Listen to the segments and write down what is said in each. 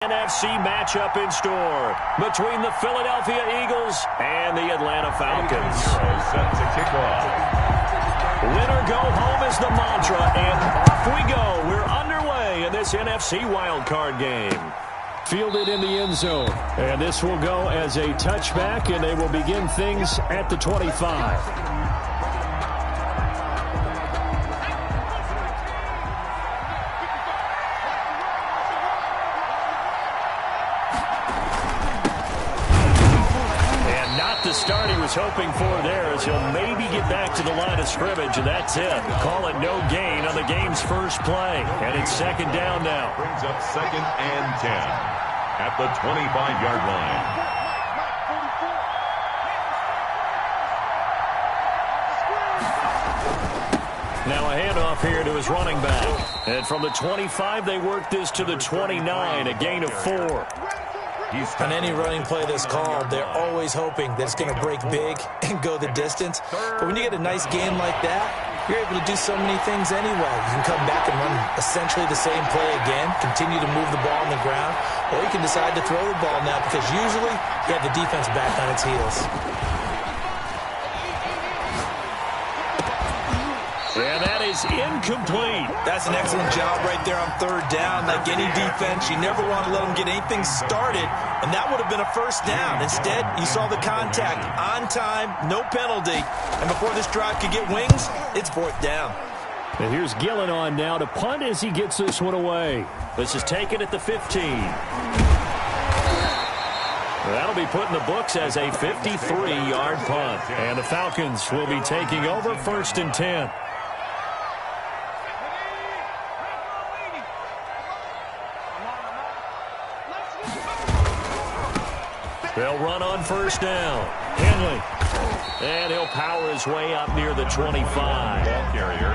NFC matchup in store between the Philadelphia Eagles and the Atlanta Falcons. Set to kick off. Win or go home is the mantra, and off we go. We're underway in this NFC wildcard game. Fielded in the end zone, and this will go as a touchback, and they will begin things at the 25. The start he was hoping for there as he'll maybe get back to the line of scrimmage, and that's it. Call it no gain on the game's first play, and it's second down now. Brings up 2nd and 10 at the 25-yard line. Now a handoff here to his running back. And from the 25, they work this to the 29, a gain of 4. On any running play that's called, they're always hoping that it's going to break big and go the distance. But when you get a nice game like that, you're able to do so many things anyway. You can come back and run essentially the same play again, continue to move the ball on the ground, or you can decide to throw the ball now because usually you have the defense back on its heels. And that is incomplete. That's an excellent job right there on third down. Like any defense, you never want to let them get anything started, and that would have been a first down. Instead, you saw the contact on time, no penalty, and before this drive could get wings, it's 4th down. And here's Gillen on now to punt as he gets this one away. This is taken at the 15. That'll be put in the books as a 53-yard punt. And the Falcons will be taking over 1st and 10. They'll run on first down. Henley. And he'll power his way up near the 25.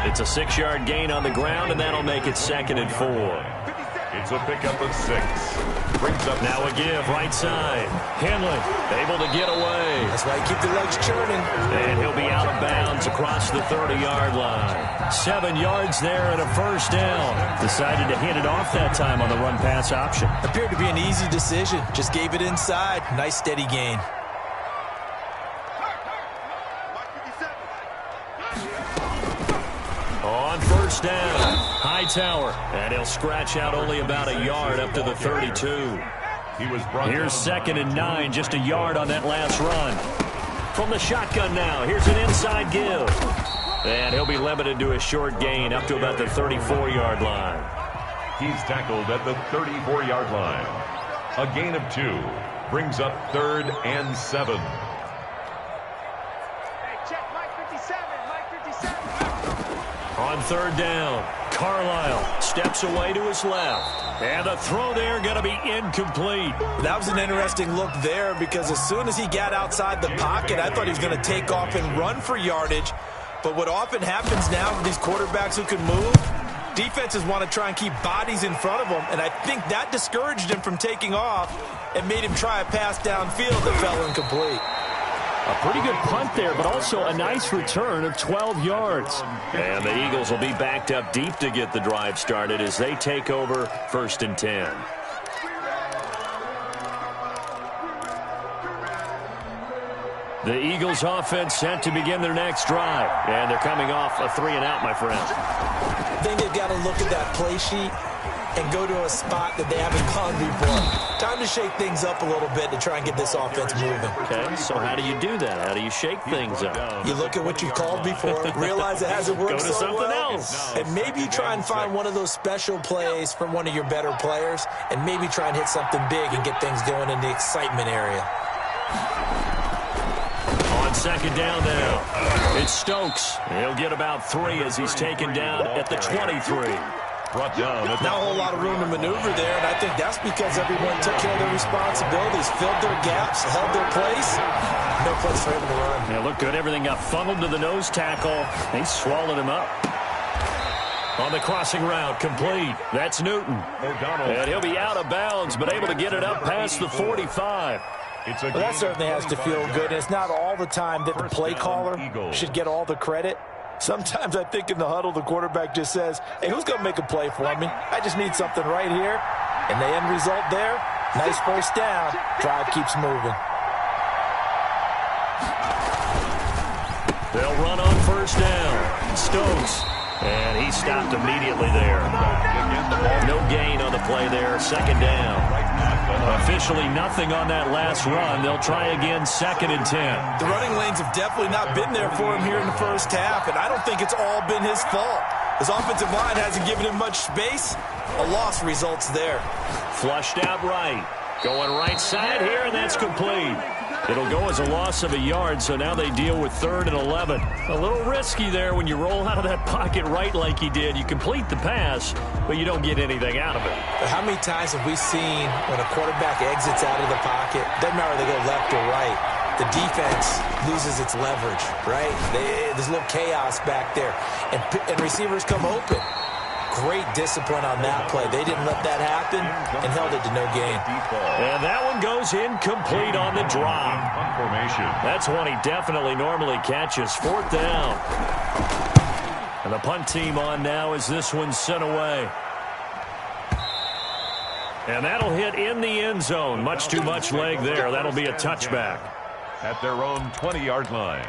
It's a 6-yard gain on the ground, and that'll make it 2nd and 4. It's a pickup of 6. Brings up now a give right side. Henley able to get away. That's why you keep the legs churning. And he'll be out of bounds across the 30-yard line. 7 yards there and a first down. Decided to hit it off that time on the run-pass option. Appeared to be an easy decision. Just gave it inside. Nice steady gain. On first down, Hightower, and he'll scratch out only about a yard up to the 32. Here's 2nd and 9, just a yard on that last run. From the shotgun now, here's an inside give. And he'll be limited to a short gain up to about the 34-yard line. He's tackled at the 34-yard line. A gain of 2 brings up 3rd and 7. On third down, Carlisle steps away to his left. And the throw there going to be incomplete. That was an interesting look there because as soon as he got outside the pocket, I thought he was going to take off and run for yardage. But what often happens now with these quarterbacks who can move, defenses want to try and keep bodies in front of them. And I think that discouraged him from taking off and made him try a pass downfield that fell incomplete. A pretty good punt there, but also a nice return of 12 yards. And the Eagles will be backed up deep to get the drive started as they take over 1st and 10. The Eagles offense set to begin their next drive. And they're coming off a 3-and-out, my friend. I think they've got to look at that play sheet and go to a spot that they haven't gone before. Time to shake things up a little bit to try and get this offense moving. Okay, so how do you do that? How do you shake things up? You look at what you've called before, realize it hasn't worked go to so something well, else. and maybe you try and find one of those special plays from one of your better players, and maybe try and hit something big and get things going in the excitement area. On second down now, it's Stokes. He'll get about 3 as he's taken down at the 23. Brought down. Not a whole lot of room to maneuver there, and I think that's because everyone took care of their responsibilities, filled their gaps, held their place. No place for him to run. Yeah, looked good. Everything got funneled to the nose tackle. They swallowed him up. On the crossing route, complete. That's Newton. And he'll be out of bounds, but able to get it up past the 45. Well, that certainly has to feel good. It's not all the time that the play caller should get all the credit. Sometimes I think in the huddle, the quarterback just says, hey, who's going to make a play for me? I just need something right here. And the end result there, nice first down. Drive keeps moving. They'll run on first down. Stokes. And he stopped immediately there. No gain on the play there. Second down. Officially nothing on that last run. They'll try again, 2nd and 10. The running lanes have definitely not been there for him here in the first half, and I don't think it's all been his fault. His offensive line hasn't given him much space. A loss results there. Flushed out right. Going right side here, and that's complete. It'll go as a loss of a yard, so now they deal with 3rd and 11. A little risky there when you roll out of that pocket right like he did. You complete the pass, but you don't get anything out of it. But how many times have we seen when a quarterback exits out of the pocket, doesn't matter whether they go left or right, the defense loses its leverage, right? There's a little chaos back there, and receivers come open. Great discipline on that play. They didn't let that happen and held it to no gain. And that one goes incomplete on the drop. That's one he definitely normally catches. 4th down. And the punt team on now as this one's sent away. And that'll hit in the end zone. Much too much leg there. That'll be a touchback. At their own 20-yard line.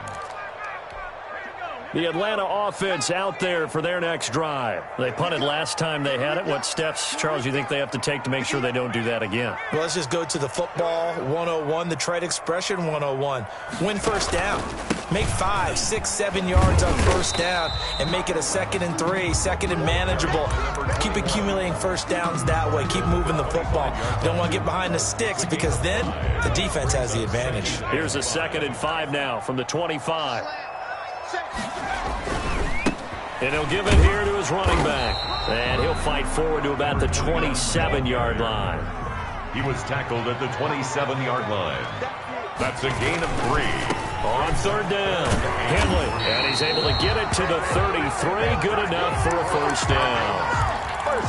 The Atlanta offense out there for their next drive. They punted last time they had it. What steps, Charles, do you think they have to take to make sure they don't do that again? Well, let's just go to the football 101, the trade expression 101. Win first down. Make 5, 6, 7 yards on first down and make it a 2nd and 3, 2nd and manageable. Keep accumulating first downs that way. Keep moving the football. You don't want to get behind the sticks because then the defense has the advantage. Here's a 2nd and 5 now from the 25. And he'll give it here to his running back. And he'll fight forward to about the 27-yard line. He was tackled at the 27-yard line. That's a gain of 3. On 3rd down, Henley. And he's able to get it to the 33. Good enough for a first down.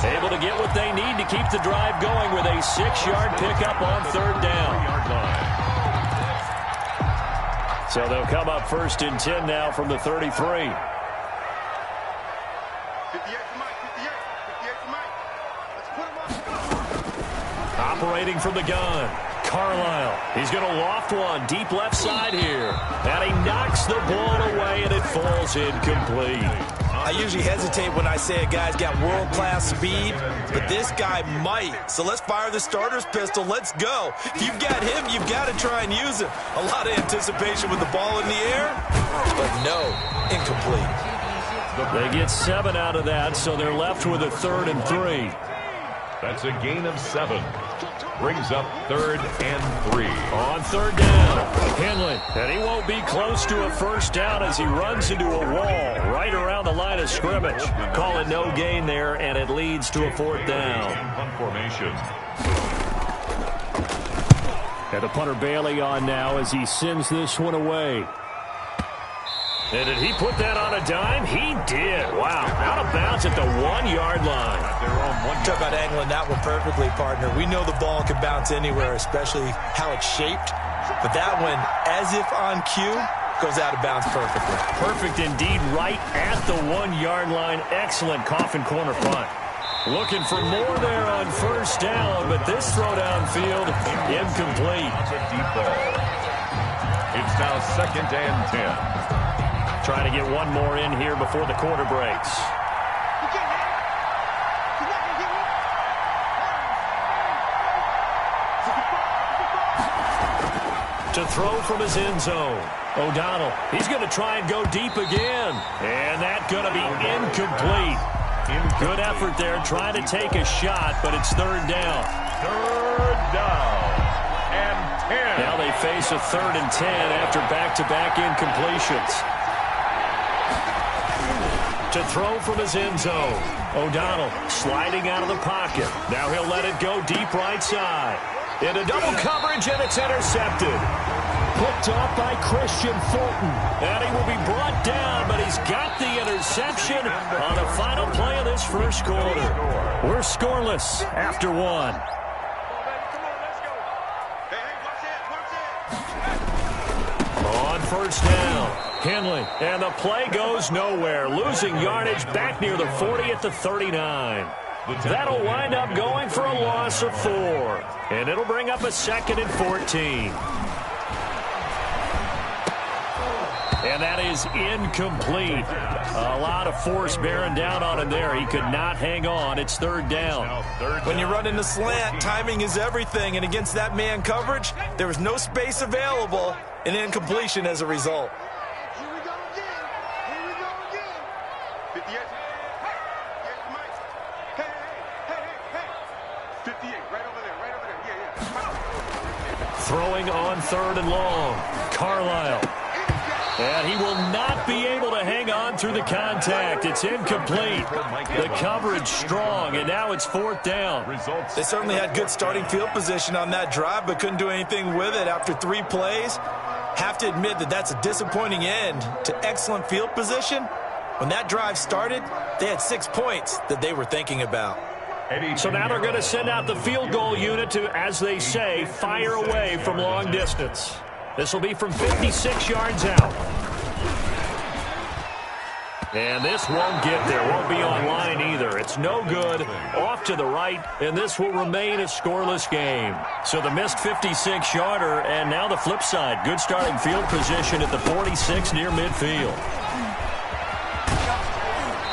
Able to get what they need to keep the drive going with a 6-yard pickup on 3rd down. So they'll come up 1st and 10 now from the 33. Operating from the gun, Carlisle. He's going to loft one deep left side here. And he knocks the ball away, and it falls incomplete. I usually hesitate when I say a guy's got world-class speed, but this guy might. So let's fire the starter's pistol. Let's go. If you've got him, you've got to try and use him. A lot of anticipation with the ball in the air, but no, incomplete. They get 7 out of that, so they're left with a 3rd and 3. That's a gain of 7. Brings up 3rd and 3. On 3rd down, Henley. And he won't be close to a first down as he runs into a wall right around the line of scrimmage. Call it no gain there, and it leads to a 4th down. And the punter Bailey on now as he sends this one away. And did he put that on a dime? He did. Wow. Out of bounds at the 1-yard line. Talk about angling that one perfectly, partner. We know the ball can bounce anywhere, especially how it's shaped. But that one, as if on cue, goes out of bounds perfectly. Perfect indeed, right at the 1-yard line. Excellent coffin corner punt. Looking for more there on first down, but this throw downfield, incomplete. It's now 2nd and 10. Trying to get one more in here before the quarter breaks. To throw from his end zone. O'Donnell, he's going to try and go deep again. And that's going to be incomplete. Good effort there, trying to take a shot, but it's 3rd down. 3rd down and 10. Now they face a 3rd and 10 after back-to-back incompletions. To throw from his end zone. O'Donnell sliding out of the pocket. Now he'll let it go deep right side. Into double coverage, and it's intercepted. Picked off by Christian Fulton. And he will be brought down, but he's got the interception on the final play of this first quarter. We're scoreless after 1. On first down. Henley, and the play goes nowhere. Losing yardage back near the 40 at the 39. That'll wind up going for a loss of 4. And it'll bring up a 2nd and 14. And that is incomplete. A lot of force bearing down on him there. He could not hang on. It's 3rd down. When you run in the slant, timing is everything. And against that man coverage, there was no space available. An incompletion as a result. Here we go again. Here we go again. 58. Hey, Mike. Hey. 58. Right over there. Yeah. Throwing on 3rd and long. Carlisle. And he will not be able to hang on through the contact. It's incomplete. The coverage strong, and now it's 4th down. They certainly had good starting field position on that drive, but couldn't do anything with it after 3 plays. Have to admit that that's a disappointing end to excellent field position. When that drive started, they had 6 points that they were thinking about. So now they're going to send out the field goal unit to, as they say, fire away from long distance. This will be from 56 yards out. And this won't get there. Won't be on line either. It's no good. Off to the right, and this will remain a scoreless game. So the missed 56-yarder, and now the flip side. Good starting field position at the 46 near midfield.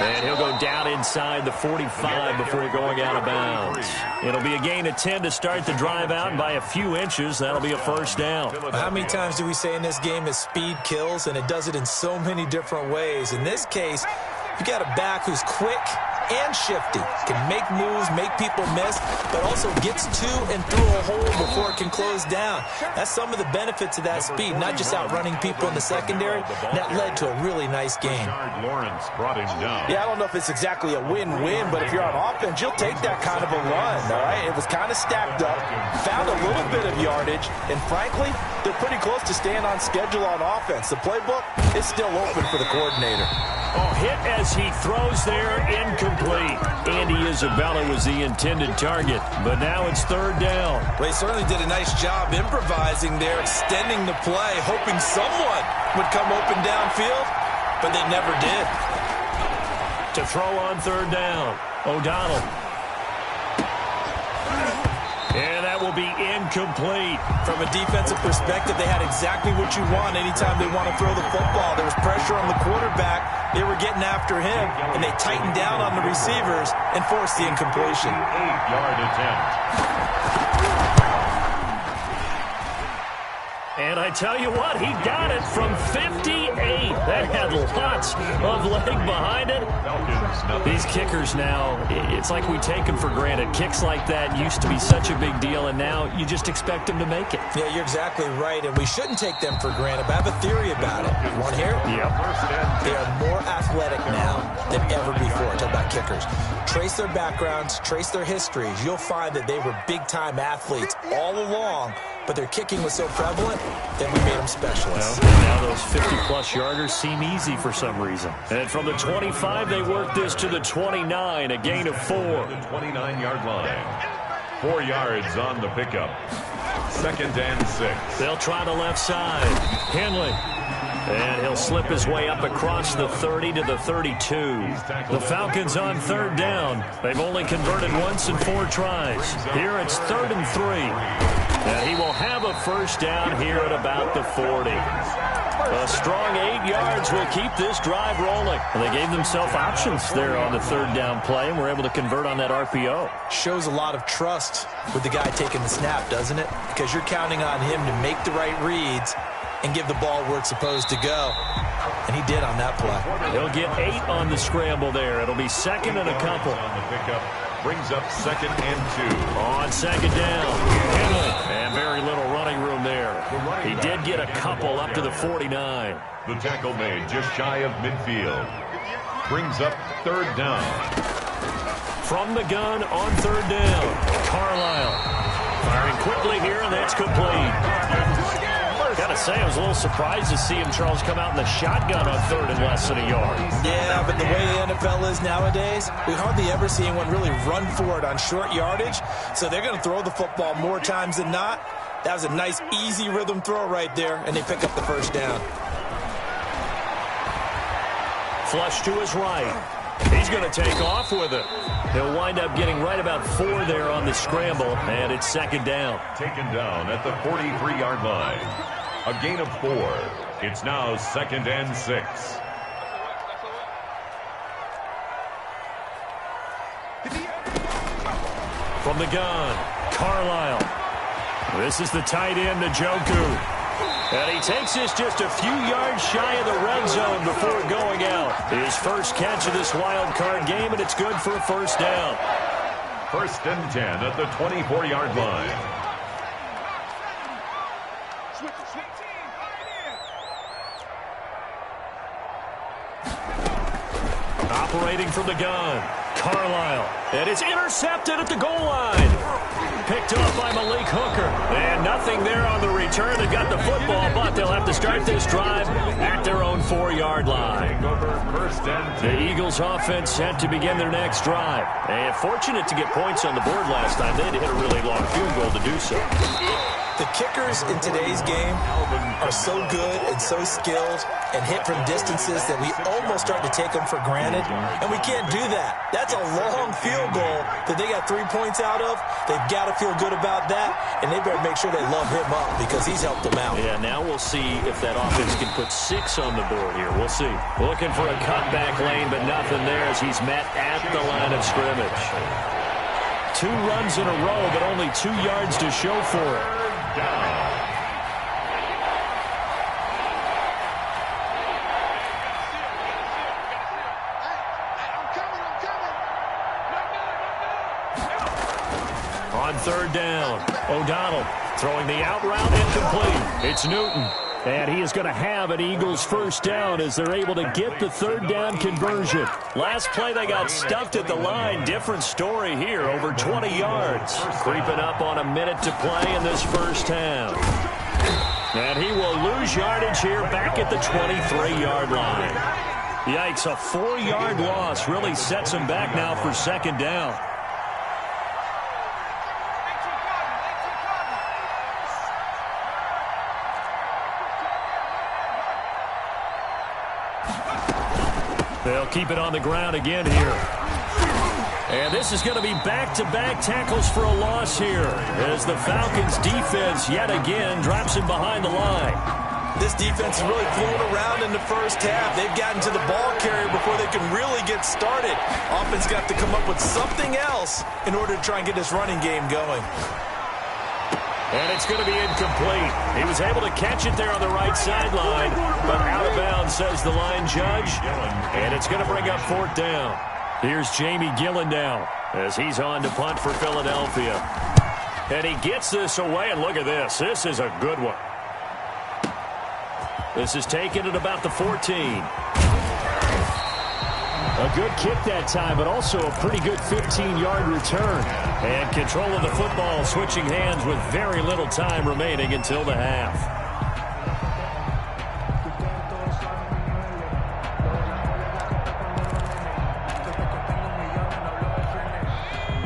And he'll go down inside the 45 before going out of bounds. It'll be a gain of 10 to start the drive out, and by a few inches, that'll be a 1st down. How many times do we say in this game that speed kills, and it does it in so many different ways? In this case, you got a back who's quick and shifty, can make moves, make people miss, but also gets to and through a hole before it can close down. That's some of the benefits of that speed, not just outrunning people in the secondary. That led to a really nice game. Lawrence brought him down. Yeah, I don't know if it's exactly a win-win, but if you're on offense, you'll take that kind of a run, all right? It was kind of stacked up, found a little bit of yardage, and frankly, they're pretty close to staying on schedule on offense. The playbook is still open for the coordinator. Oh, hit as he throws there, incomplete. Andy Isabella was the intended target, but now it's 3rd down. Well, he certainly did a nice job improvising there, extending the play, hoping someone would come open downfield, but they never did. To throw on 3rd down, O'Donnell. And that will be incomplete. From a defensive perspective, they had exactly what you want anytime they want to throw the football. There was pressure on the quarterback. They were getting after him, and they tightened down on the receivers and forced the incompletion. 8-yard attempt. And I tell you what, he got it from 58. That had lots of leg behind it. These kickers now, it's like we take them for granted. Kicks like that used to be such a big deal, and now you just expect them to make it. Yeah, you're exactly right, and we shouldn't take them for granted. But I have a theory about it. You want to hear it? Yep. They are more athletic now than ever before. Talk about kickers. Trace their backgrounds, trace their histories. You'll find that they were big-time athletes all along, but their kicking was so prevalent that we made them specialists. Well, now those 50-plus yarders seem easy for some reason. And from the 25, they work this to the 29, a gain of 4. The 29-yard line. 4 yards on the pickup. 2nd and 6. They'll try the left side. Henley. And he'll slip his way up across the 30 to the 32. The Falcons on 3rd down. They've only converted once in 4 tries. Here it's 3rd and 3. And he will have a 1st down here at about the 40. A strong 8 yards will keep this drive rolling. And they gave themselves options there on the 3rd down play and were able to convert on that RPO. Shows a lot of trust with the guy taking the snap, doesn't it? Because you're counting on him to make the right reads and give the ball where it's supposed to go. And he did on that play. He'll get 8 on the scramble there. It'll be 2nd and a couple. On the pickup. Brings up 2nd and 2. On 2nd down. Henley. And very little running room there. He did get a couple up to the 49. The tackle made just shy of midfield. Brings up 3rd down. From the gun on 3rd down. Carlisle. Firing quickly here, and that's complete. Gotta say, I was a little surprised to see him, Charles, come out in the shotgun on 3rd and less than a yard. Yeah, but the way the NFL is nowadays, we hardly ever see anyone really run for it on short yardage. So they're going to throw the football more times than not. That was a nice, easy rhythm throw right there, and they pick up the 1st down. Flush to his right. He's going to take off with it. He'll wind up getting right about 4 there on the scramble, and it's second down. Taken down at the 43-yard line. A gain of 4. It's now 2nd and 6. From the gun, Carlisle. This is the tight end, Njoku. And he takes this just a few yards shy of the red zone before going out. His first catch of this wild card game, and it's good for a first down. 1st and 10 at the 24-yard line. Operating from the gun, Carlisle. And it's intercepted at the goal line. Picked off by Malik Hooker. And nothing there on the return. They got the football, but they'll have to start this drive at their own 4-yard line. The Eagles offense set to begin their next drive. And fortunate to get points on the board last time. They had to hit a really long field goal to do so. The kickers in today's game are so good and so skilled and hit from distances that we almost start to take them for granted, and we can't do that. That's a long field goal that they got 3 points out of. They've got to feel good about that, and they better make sure they love him up because he's helped them out. Yeah, now we'll see if that offense can put 6 on the board here. We'll see. Looking for a cutback lane, but nothing there as he's met at the line of scrimmage. 2 runs in a row, but only 2 yards to show for it. On 3rd down, O'Donnell throwing the out route incomplete. It's Newton. And he is going to have an Eagles first down as they're able to get the 3rd down conversion. Last play they got stuffed at the line. Different story here, over 20 yards. Creeping up on a minute to play in this first half. And he will lose yardage here back at the 23-yard line. Yikes, a 4-yard loss really sets him back now for 2nd down. They'll keep it on the ground again here. And this is going to be back-to-back tackles for a loss here as the Falcons' defense yet again drops him behind the line. This defense is really flown around in the first half. They've gotten to the ball carrier before they can really get started. Offense got to come up with something else in order to try and get this running game going. And it's going to be incomplete. He was able to catch it there on the right sideline, but out of bounds, says the line judge. And it's going to bring up 4th down. Here's Jamie Gillen now as he's on to punt for Philadelphia. And he gets this away, and look at this. This is a good one. This is taken at about the 14. A good kick that time, but also a pretty good 15-yard return. And control of the football switching hands with very little time remaining until the half.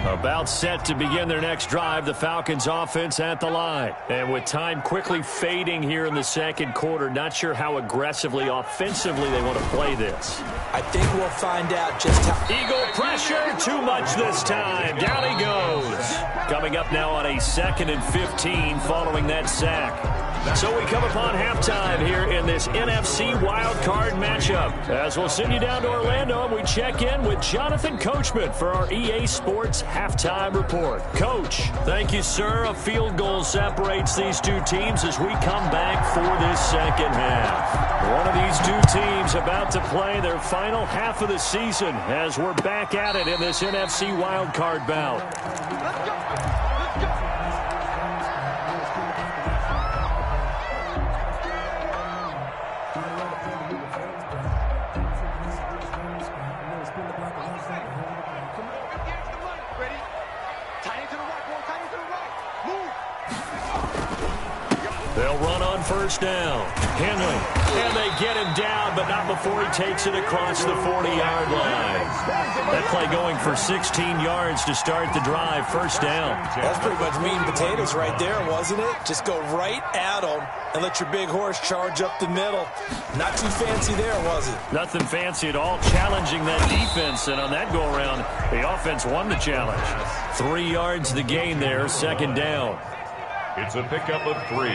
About set to begin their next drive, the Falcons offense at the line. And with time quickly fading here in the second quarter, not sure how aggressively, offensively they want to play this. I think we'll find out just how. Eagle pressure, too much this time. Down he goes. Coming up now on a 2nd and 15 following that sack. So we come upon halftime here in this NFC wildcard matchup. As we'll send you down to Orlando and we check in with Jonathan Coachman for our EA Sports Halftime Report. Coach, thank you, sir. A field goal separates these two teams as we come back for this second half. One of these two teams about to play their final half of the season as we're back at it in this NFC wildcard bout. Let's go. They'll run on first down. Henley. And they get him down, but not before he takes it across the 40-yard line. That play going for 16 yards to start the drive. First down. That's pretty much meat and potatoes right there, wasn't it? Just go right at them and let your big horse charge up the middle. Not too fancy there, was it? Nothing fancy at all. Challenging that defense, and on that go-around, the offense won the challenge. 3 yards the gain there, second down. It's a pickup of 3.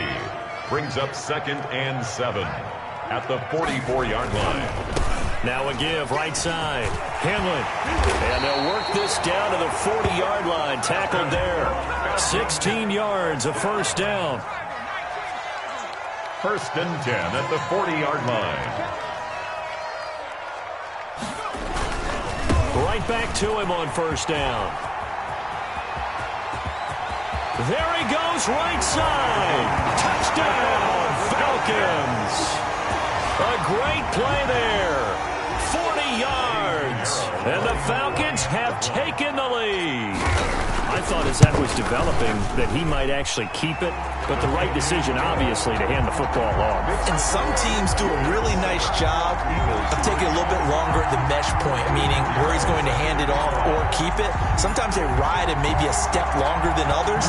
Brings up 2nd and 7 at the 44-yard line. Now a give, right side. Henley. And they'll work this down to the 40-yard line. Tackled there. 16 yards, a first down. 1st and 10 at the 40-yard line. Right back to him on first down. There he goes, right side. Touchdown, Falcons. A great play there. 40 yards. And the Falcons have taken the lead. I thought as that was developing that he might actually keep it, but the right decision, obviously, to hand the football off. And some teams do a really nice job of taking a little bit longer at the mesh point, meaning where he's going to hand it off or keep it. Sometimes they ride it maybe a step longer than others.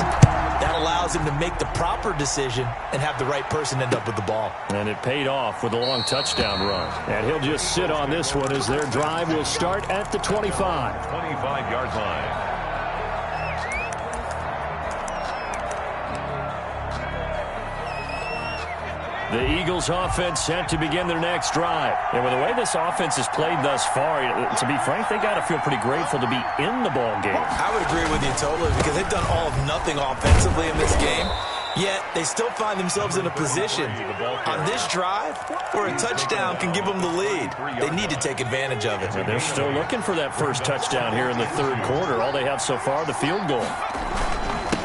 That allows him to make the proper decision and have the right person end up with the ball. And it paid off with a long touchdown run. And he'll just sit on this one as their drive will start at the 25. 25-yard line. The Eagles offense set to begin their next drive. And with the way this offense has played thus far, to be frank, they got to feel pretty grateful to be in the ball game. I would agree with you totally because they've done all of nothing offensively in this game. Yet they still find themselves in a position on this drive where a touchdown can give them the lead. They need to take advantage of it. And they're still looking for that first touchdown here in the third quarter. All they have so far, the field goal.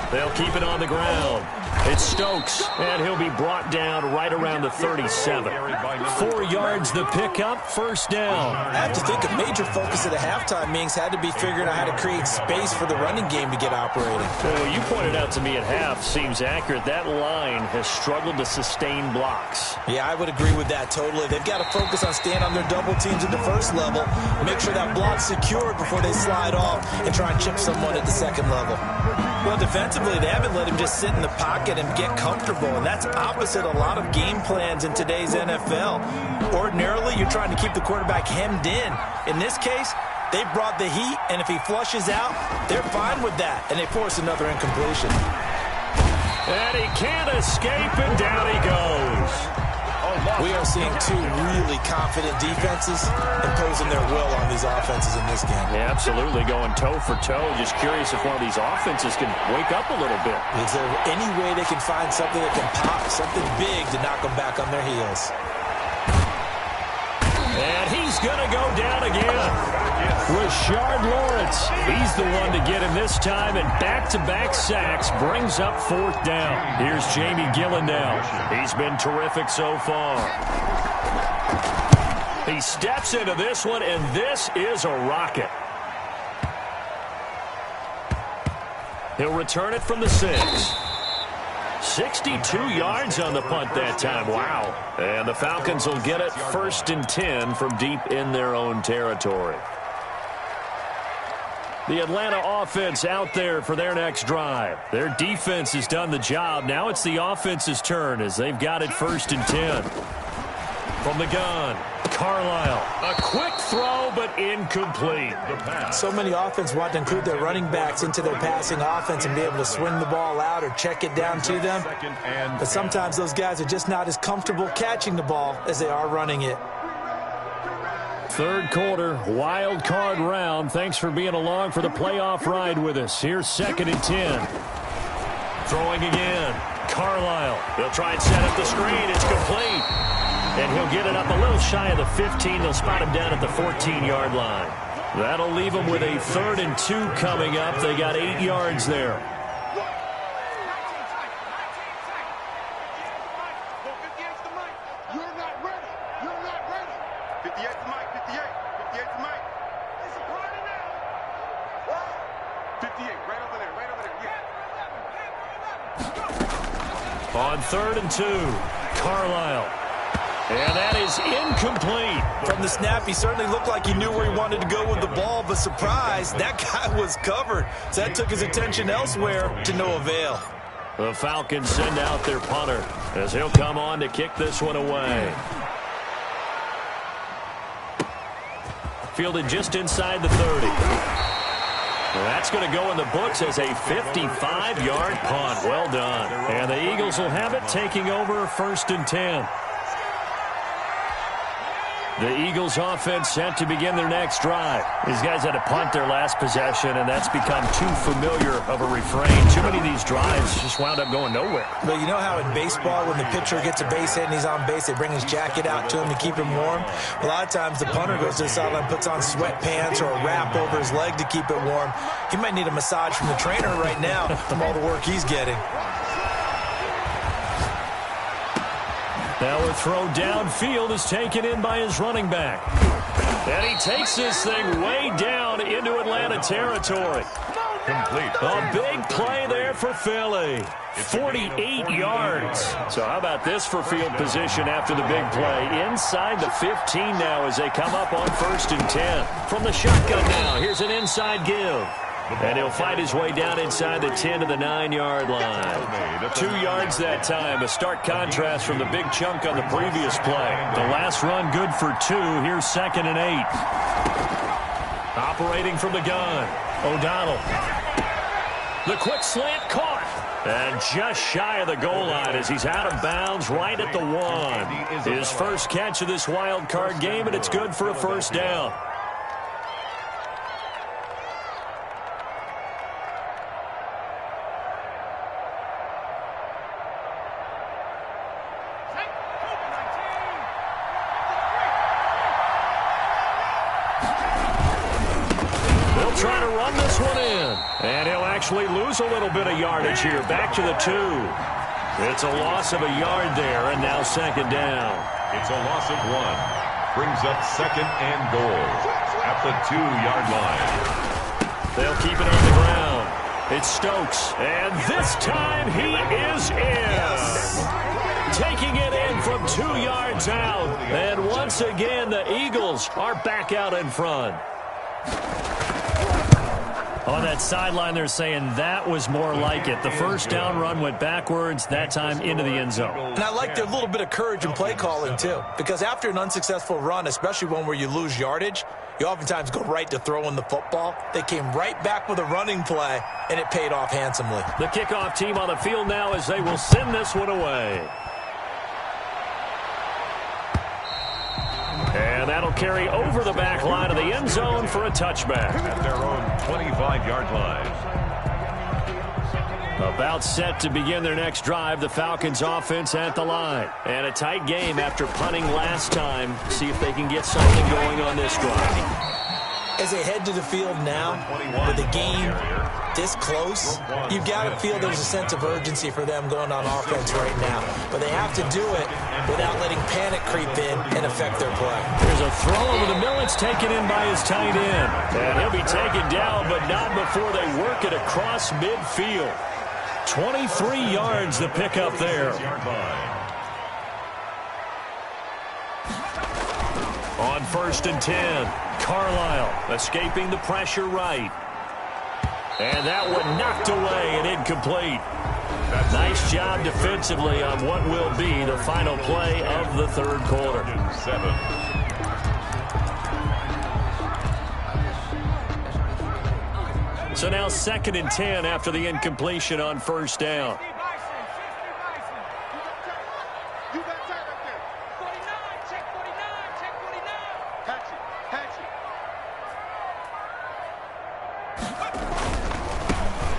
They'll keep it on the ground. It's Stokes, and he'll be brought down right around the 37. 4 yards the pickup, first down. I have to think a major focus of the halftime meetings had to be figuring out how to create space for the running game to get operating. Well, what you pointed out to me at half seems accurate. That line has struggled to sustain blocks. Yeah, I would agree with that totally. They've got to focus on staying on their double teams at the first level, make sure that block's secured before they slide off and try and chip someone at the second level. Well, defensively, they haven't let him just sit in the pocket and get comfortable, and that's opposite a lot of game plans in today's NFL. Ordinarily, you're trying to keep the quarterback hemmed in. In this case, they brought the heat, and if he flushes out, they're fine with that, and they force another incompletion. And he can't escape, and down he goes. We are seeing two really confident defenses imposing their will on these offenses in this game. Yeah, absolutely, going toe for toe. Just curious if one of these offenses can wake up a little bit. Is there any way they can find something that can pop, something big to knock them back on their heels? And he's going to go down again. Rashard Lawrence, he's the one to get him this time, and back-to-back sacks brings up fourth down. Here's Jamie Gillen now. He's been terrific so far. He steps into this one, and this is a rocket. He'll return it from the 6. 62 yards on the punt that time. Wow. And the Falcons will get it 1st and 10 from deep in their own territory. The Atlanta offense out there for their next drive. Their defense has done the job. Now it's the offense's turn as they've got it 1st and 10. From the gun, Carlisle. A quick throw, but incomplete. So many offenses want to include their running backs into their passing offense and be able to swing the ball out or check it down to them. But sometimes those guys are just not as comfortable catching the ball as they are running it. Third quarter, wild card round. Thanks for being along for the playoff ride with us. Here's 2nd and 10. Throwing again. Carlisle. They'll try and set up the screen. It's complete. And he'll get it up a little shy of the 15. They'll spot him down at the 14-yard line. That'll leave them with a 3rd and 2 coming up. They got 8 yards there. On 3rd and 2, Carlisle. And that is incomplete. From the snap, he certainly looked like he knew where he wanted to go with the ball, but surprise, that guy was covered. So that took his attention elsewhere to no avail. The Falcons send out their punter as he'll come on to kick this one away. Fielded just inside the 30. Well, that's going to go in the books as a 55-yard punt. Well done. And the Eagles will have it, taking over 1st and 10. The Eagles offense set to begin their next drive. These guys had to punt their last possession, and that's become too familiar of a refrain. Too many of these drives just wound up going nowhere. But you know how in baseball, when the pitcher gets a base hit and he's on base, they bring his jacket out to him to keep him warm? A lot of times the punter goes to the sideline, puts on sweatpants or a wrap over his leg to keep it warm. He might need a massage from the trainer right now from all the work he's getting. Now a throw downfield is taken in by his running back. And he takes this thing way down into Atlanta territory. Complete. A big play there for Philly. 48 yards. So how about this for field position after the big play? Inside the 15 now as they come up on 1st and 10. From the shotgun now, here's an inside give. And he'll fight his way down inside the 10 to the 9-yard line. 2 yards that time. A stark contrast from the big chunk on the previous play. The last run good for 2. Here's 2nd and 8. Operating from the gun. O'Donnell. The quick slant caught. And just shy of the goal line as he's out of bounds right at the 1. His first catch of this wild card game, and it's good for a 1st down. Trying to run this one in. And he'll actually lose a little bit of yardage here. Back to the 2. It's a loss of a yard there, and now 2nd down. It's a loss of 1. Brings up 2nd and goal at the 2-yard line. They'll keep it on the ground. It's Stokes. And this time he is in. Taking it in from 2 yards out. And once again, the Eagles are back out in front. On that sideline, they're saying that was more like it. The 1st down run went backwards, that time into the end zone. And I like their little bit of courage in play calling, too. Because after an unsuccessful run, especially one where you lose yardage, you oftentimes go right to throwing the football. They came right back with a running play, and it paid off handsomely. The kickoff team on the field now as they will send this one away. And that'll carry over the back line of the end zone for a touchback. At their own 25-yard line. About set to begin their next drive, the Falcons offense at the line. And a tight game after punting last time. See if they can get something going on this drive. As they head to the field now, with the game this close, you've got to feel there's a sense of urgency for them going on offense right now. But they have to do it without letting panic creep in and affect their play. There's a throw over the middle. It's taken in by his tight end. And he'll be taken down, but not before they work it across midfield. 23 yards the pickup there. On 1st and 10, Carlisle escaping the pressure right. And that one knocked away and incomplete. Nice job defensively on what will be the final play of the 3rd quarter. 7. So now 2nd and 10 after the incompletion on 1st down.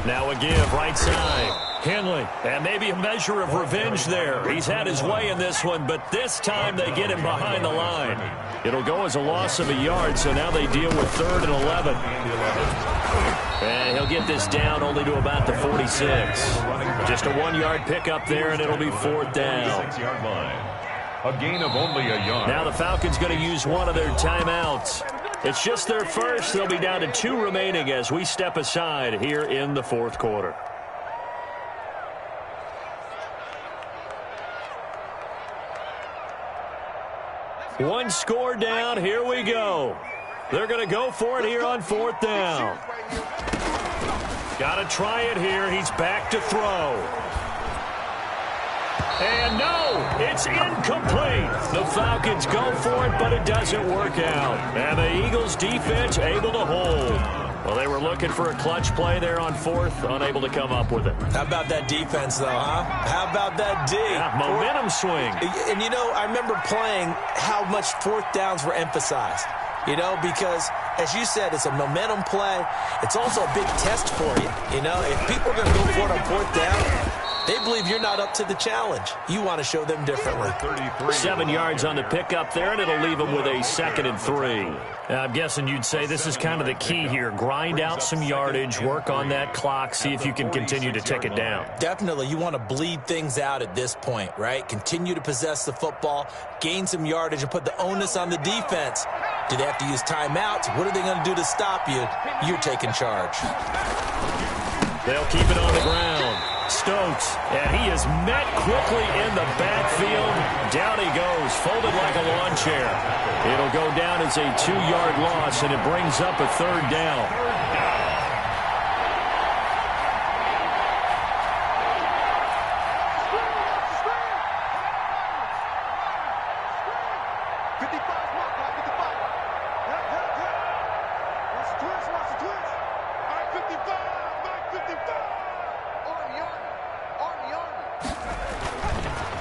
Now a give right side. Henley, and maybe a measure of revenge there. He's had his way in this one, but this time they get him behind the line. It'll go as a loss of a yard, so now they deal with 3rd and 11. And he'll get this down only to about the 46. Just a 1-yard pickup there, and it'll be 4th down. 6-yard line. A gain of only a yard. Now the Falcons going to use one of their timeouts. It's just their first. They'll be down to 2 remaining as we step aside here in the 4th quarter. One score down. Here we go. They're going to go for it here on 4th down. Got to try it here. He's back to throw. And no, it's incomplete. The Falcons go for it, but it doesn't work out. And the Eagles defense able to hold. Well, they were looking for a clutch play there on 4th, unable to come up with it. How about that defense, though, huh? How about that D? Yeah, momentum swing. And, you know, I remember playing how much 4th downs were emphasized. You know, because, as you said, it's a momentum play. It's also a big test for you. You know, if people are going to go for it on 4th down, they believe you're not up to the challenge. You want to show them differently. 7 yards on the pickup there, and it'll leave them with a 2nd and 3. Now, I'm guessing you'd say this is kind of the key here. Grind out some yardage, work on that clock, see if you can continue to tick it down. Definitely. You want to bleed things out at this point, right? Continue to possess the football, gain some yardage, and put the onus on the defense. Do they have to use timeouts? What are they going to do to stop you? You're taking charge. They'll keep it on the ground. Stokes, and he is met quickly in the backfield. Down he goes, folded like a lawn chair. It'll go down as a 2-yard loss, and it brings up a 3rd down.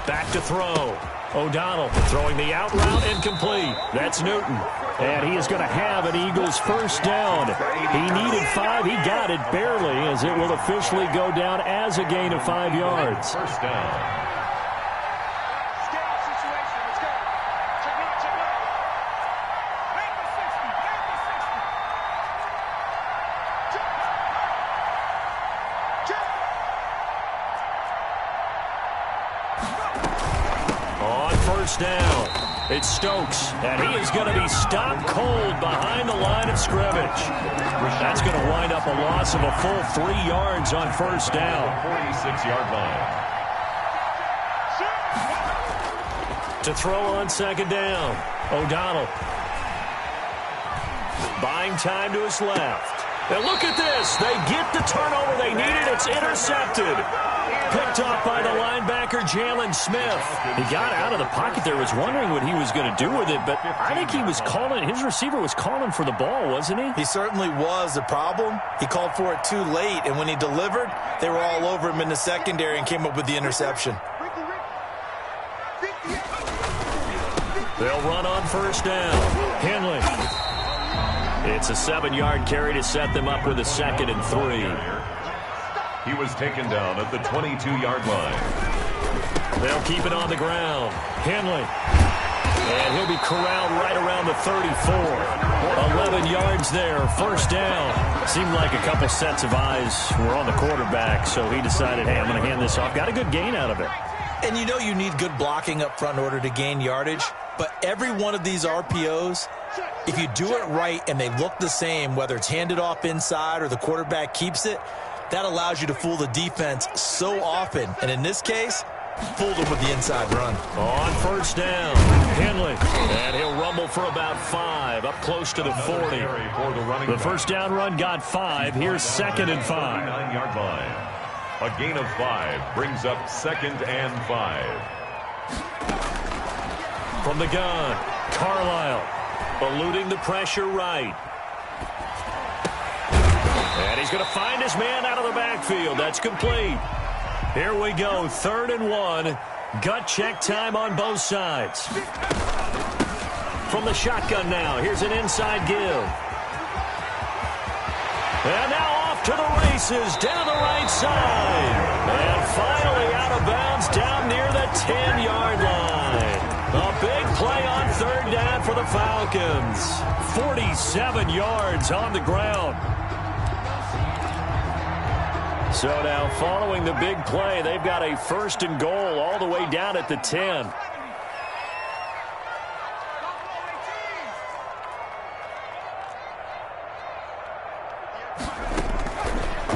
Back to throw. O'Donnell throwing the out route incomplete. That's Newton. And he is going to have an Eagles 1st down. He needed 5. He got it barely, as it will officially go down as a gain of 5 yards. 1st down. Down. It's Stokes, and he is going to be stopped cold behind the line of scrimmage. That's going to wind up a loss of a full 3 yards on 1st down. 46-yard line. To throw on 2nd down. O'Donnell. Buying time to his left. And look at this. They get the turnover they needed. It's intercepted. Picked off by the linebacker, Jalen Smith. He got out of the pocket there, was wondering what he was going to do with it, but I think he was calling, his receiver was calling for the ball, wasn't he? He certainly was. The problem, he called for it too late, and when he delivered, they were all over him in the secondary and came up with the interception. They'll run on 1st down. Henley. It's a 7-yard carry to set them up with a 2nd and 3. He was taken down at the 22-yard line. They'll keep it on the ground. Henley. And he'll be corralled right around the 34. 11 yards there. 1st down. Seemed like a couple sets of eyes were on the quarterback, so he decided, hey, I'm going to hand this off. Got a good gain out of it. And you know you need good blocking up front in order to gain yardage, but every one of these RPOs, if you do it right and they look the same, whether it's handed off inside or the quarterback keeps it, that allows you to fool the defense so often. And in this case, fooled them with the inside run. On 1st down, Henley. And he'll rumble for about 5, up close to the 40. The 1st down run got 5. Here's 2nd and 5. 9-yard line. A gain of 5 brings up 2nd and 5. From the gun, Carlisle. Eluding the pressure right. And he's going to find his man out of the backfield. That's complete. Here we go, 3rd and 1. Gut check time on both sides. From the shotgun now, here's an inside give. And now off to the races, down the right side. And finally out of bounds down near the 10-yard line. A big play on 3rd down for the Falcons. 47 yards on the ground. So now, following the big play, they've got a 1st and goal all the way down at the 10.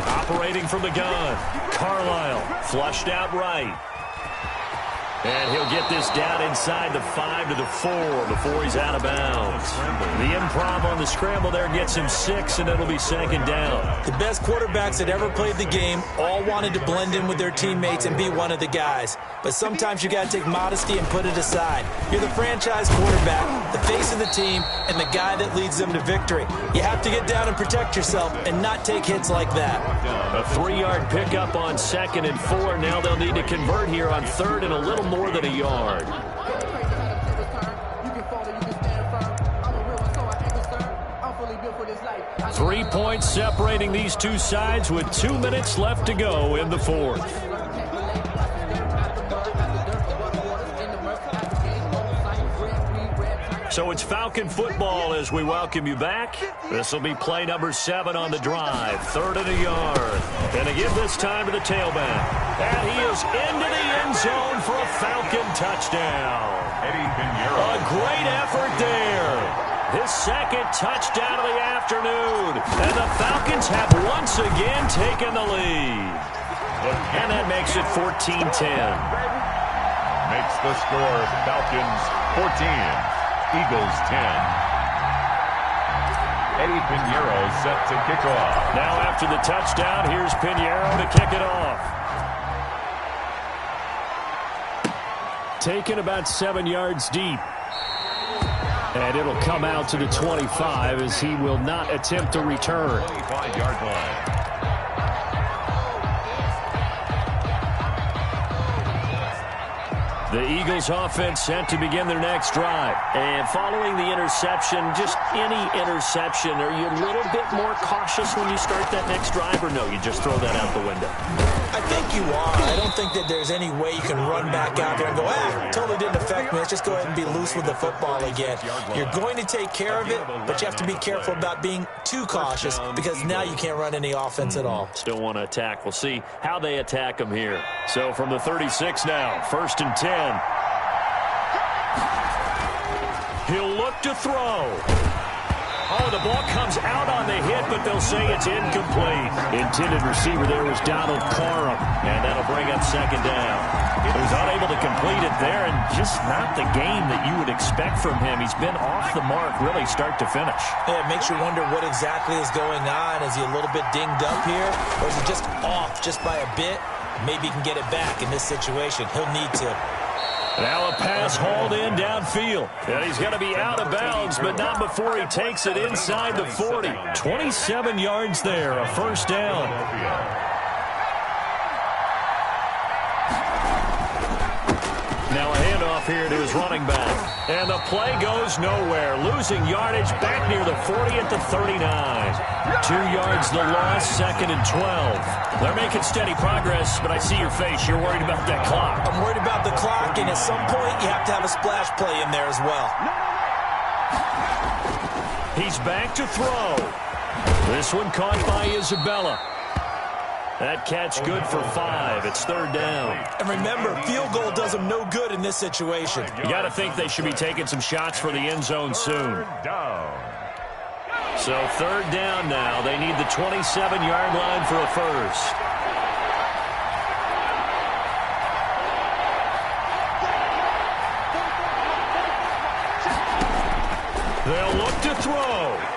Operating from the gun, Carlisle flushed out right. And he'll get this down inside the 5 to the 4 before he's out of bounds. The improv on the scramble there gets him 6, and it'll be second down. The best quarterbacks that ever played the game all wanted to blend in with their teammates and be one of the guys. But sometimes you got to take modesty and put it aside. You're the franchise quarterback, the face of the team, and the guy that leads them to victory. You have to get down and protect yourself and not take hits like that. A 3-yard pickup on 2nd and 4. Now they'll need to convert here on 3rd and a little more than a yard. 3 points separating these two sides with 2 minutes left to go in the 4th. So it's Falcon football as we welcome you back. This will be play number 7 on the drive. 3rd and a yard. And to give this time to the tailback. And he is into the end zone for a Falcon touchdown. A great effort there. His 2nd touchdown of the afternoon. And the Falcons have once again taken the lead. And that makes it 14-10. Makes the score Falcons 14. Eagles 10. Eddie Pinheiro set to kick off. Now after the touchdown, here's Pinheiro to kick it off. Taken about 7 yards deep. And it'll come out to the 25 as he will not attempt to return. 25-yard line. The Eagles offense set to begin their next drive. And following the interception, just any interception, are you a little bit more cautious when you start that next drive, or no, you just throw that out the window? I think you are. I don't think that there's any way you can run back out there and go, totally didn't affect me. Let's just go ahead and be loose with the football again. You're going to take care of it, but you have to be careful about being too cautious because now you can't run any offense at all. Still want to attack. We'll see how they attack them here. So from the 36 now, 1st and 10. He'll look to throw. Oh, the ball comes out on the hit, but they'll say it's incomplete. Intended receiver there was Donald Parham, and that'll bring up 2nd down. He was unable to complete it there, and just not the game that you would expect from him. He's been off the mark really start to finish. Yeah, it makes you wonder what exactly is going on. Is he a little bit dinged up here, or is he just off just by a bit? Maybe he can get it back in this situation. He'll need to. Now a pass hauled in downfield. And he's going to be out of bounds, but not before he takes it inside the 40. 27 yards there, a 1st down. Now a handoff here to his running back. And the play goes nowhere. Losing yardage back near the 40 at the 39. 2 yards the loss, 2nd and 12. They're making steady progress, but I see your face. You're worried about that clock. I'm worried about the clock, and at some point you have to have a splash play in there as well. He's back to throw. This one caught by Isabella. That catch good for 5. It's 3rd down. And remember, field goal does them no good in this situation. You got to think they should be taking some shots for the end zone soon. So 3rd down now. They need the 27-yard line for a 1st. They'll look to throw.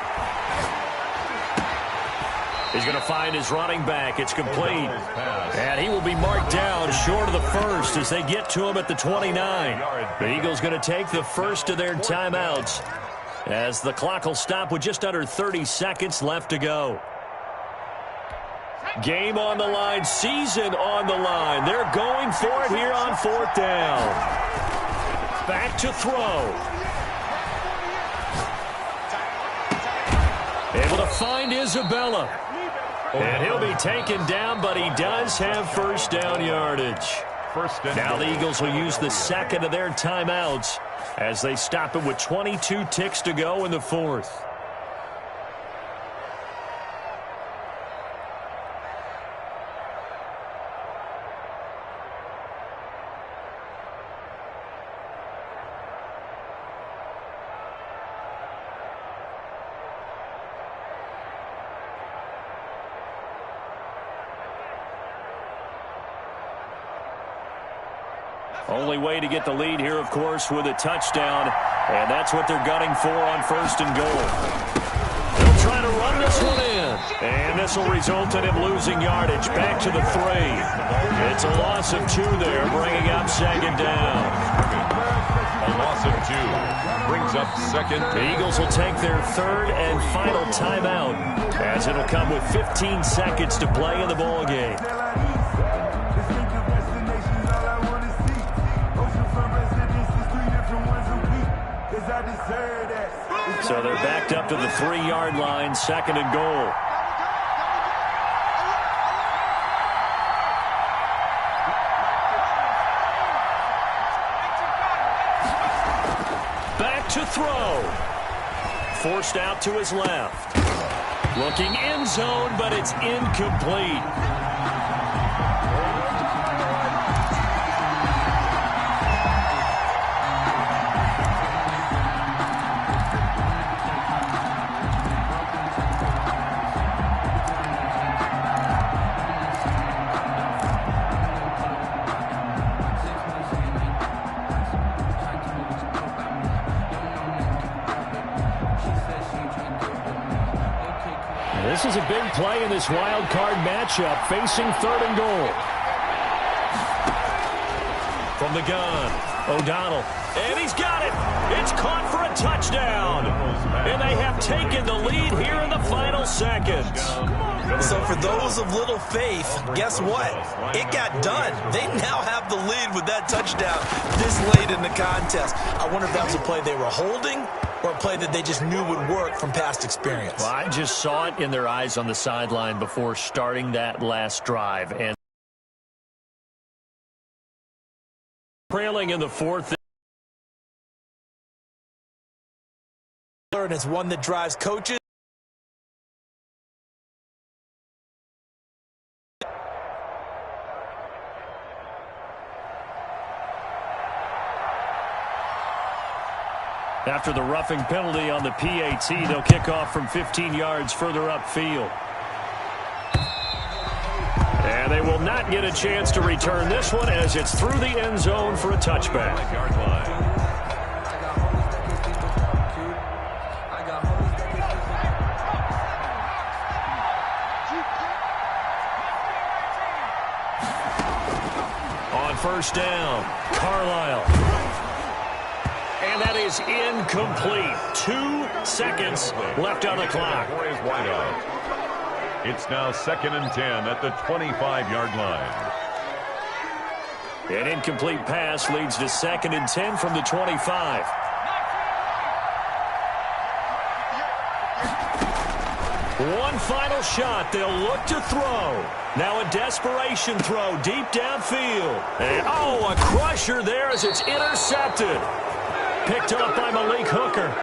He's going to find his running back. It's complete. And he will be marked down short of the 1st as they get to him at the 29. The Eagles going to take the 1st of their timeouts as the clock will stop with just under 30 seconds left to go. Game on the line, season on the line. They're going for it here on 4th down. Back to throw. Able to find Isabella. And he'll be taken down, but he does have 1st down yardage. Now the Eagles will use the 2nd of their timeouts as they stop it with 22 ticks to go in the 4th. Only way to get the lead here, of course, with a touchdown. And that's what they're gunning for on 1st and goal. They'll try to run this one in. And this will result in him losing yardage. Back to the 3. It's a loss of 2 there, bringing up 2nd down. A loss of 2 brings up 2nd. The Eagles will take their 3rd and final timeout, as it'll come with 15 seconds to play in the ball game. So they're backed up to the 3-yard line, 2nd and goal. Back to throw. Forced out to his left. Looking end zone, but it's incomplete. This is a big play in this wild card matchup, facing 3rd and goal. From the gun, O'Donnell, and he's got it. It's caught for a touchdown. And they have taken the lead here in the final seconds. So for those of little faith, guess what? It got done. They now have the lead with that touchdown this late in the contest. I wonder if that was a play they were holding or a play that they just knew would work from past experience. Well, I just saw it in their eyes on the sideline before starting that last drive. And trailing in the 4th. And it's one that drives coaches. After the roughing penalty on the PAT, they'll kick off from 15 yards further upfield. And they will not get a chance to return this one as it's through the end zone for a touchback. On 1st down, Carlisle. And that is incomplete. 2 seconds left on the clock. It's now 2nd and 10 at the 25-yard line. An incomplete pass leads to 2nd and 10 from the 25. One final shot. They'll look to throw. Now a desperation throw deep downfield. And, a crusher there as it's intercepted. Picked up by Malik Hooker.